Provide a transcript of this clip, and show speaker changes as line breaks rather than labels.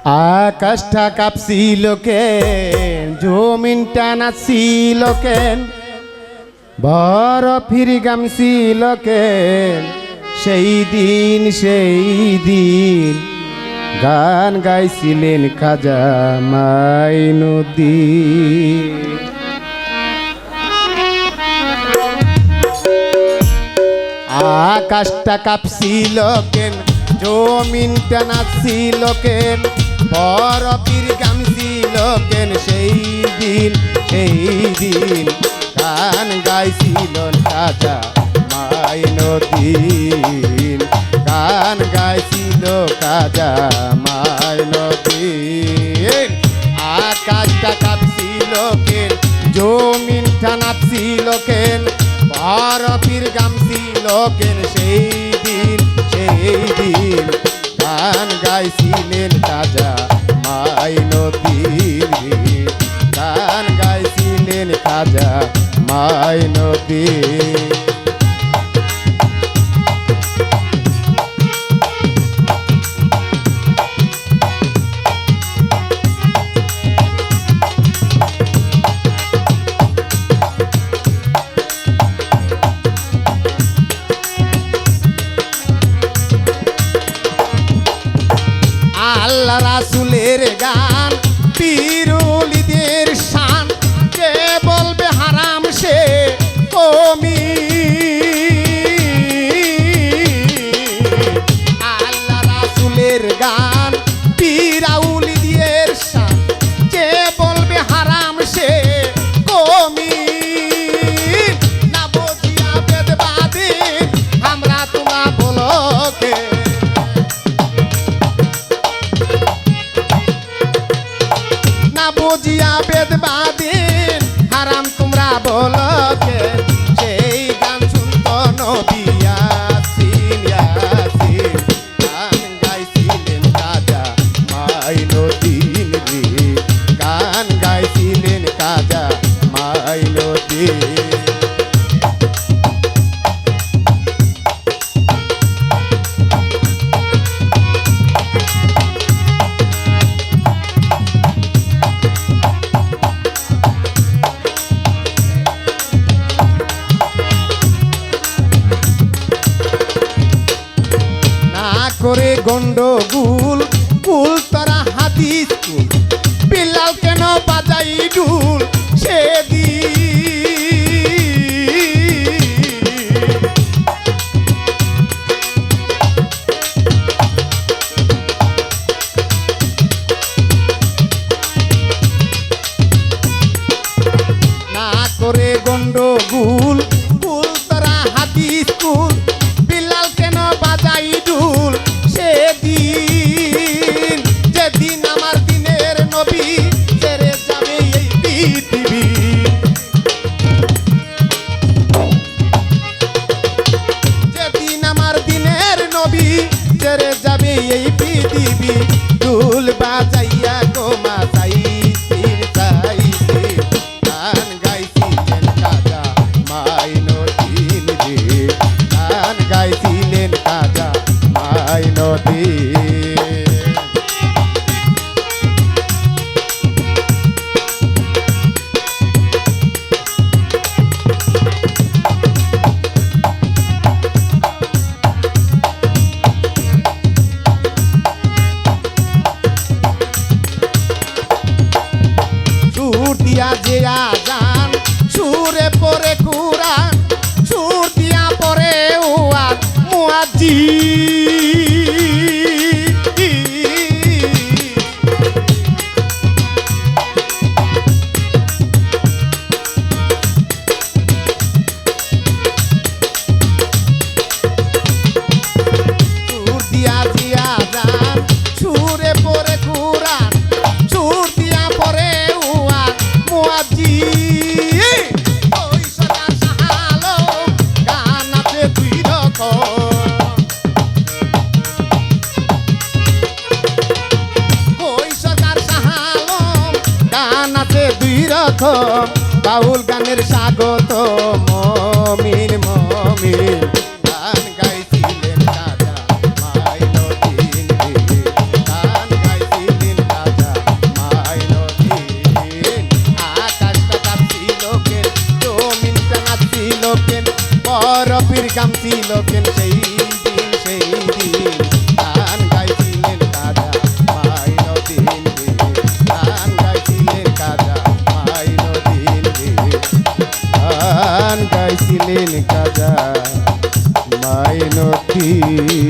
আকাশটা কাঁপছিল কেন, জমিনটা নাচছিল কেন, বরফের গামছিল কেন, সেই দিন গান গাইছিলেন খাজা মাইনুদ্দিন। আকাশটা কাঁপছিল কেন, জমিনটা নাচছিল কেন, বরফের গামছিল কেন, সেই দিন গান গাইছিলেন খাজা মাইনুদ্দিন, গান গাইছিল খাজা মাইনুদ্দিন। আকাশটা কাঁপছিল কেন, জমিনটা নাচছিল কেন, বরফের গামছিল কেন, সেই দিন গান গাইছিলেন খাজা মাইনুদ্দিন, গান গাইছিলেন খাজা মাইনুদ্দিন। আল্লাহ রাসূলের গান, পীর ওলিদের শান, কে বলবে হারাম সে কমি। আল্লাহ রাসূলের গান, পীর ওলিদের শান, কে বলবে হারাম সে কমি। না বুঝিয়া বেদবাদী আমরা তোমা বলো কে, বুঝিয়া বেদবাদীন হারাম তোমরা বলো কে। সেই গান শুনত নবী ইয়াসিন, গান গাইছিলেন খাজা মাইনুদ্দিন রে, গান গাইছিলেন খাজা মাইনুদ্দিন। করে গন্ডগোল কুল তারা হাদিস কুল, বিলাল কেন বাজাই ডুল সেদিন। না করে গন্ডগোল কুল তারা হাদিস কুল, বিলাল কেন বাজাই ডুল সেদিন। যেদিন আমার দিনের নবী ছেড়ে যাবে এই পৃথিবী, যেদিন আমার দিনের নবী ছেড়ে যাবে এই পৃথিবী, ডুল বাজাইয়া গোমা চাইছিলেন, গান গাইছিলেন খাজা মাইনুদ্দিন রে, গান গাইছিলেন খাজা মাইনুদ্দিন। সুর দিয়া যে আজান, সুরে পরে কুরআন, সুর দিয়া পরে ওয়াজ মুয়াজ্জিন। সুর দিয়া যে আজান, সুরে পরে কুরআন, সুর দিয়া পরে ওয়াজ মুয়াজ্জিন। ওই সদা সাহালো গান আছে দুই রকম, ওই সরকার সাহালো গান আছে দুই রকম। বাউল গানের স্বাগত মমিন মমিন, গান গাইছিলেন খাজা মাইনুদ্দিন রে, গান গাইছিলেন রবির কাম ছিল কেন সেই দিন গান গাইছিলেন কাজা মাইনুদ্দিন রে গান গাইছিলেন কাজা মাইনুদ্দিন রে গান গাইছিলেন কাজা মাইনুদ্দিন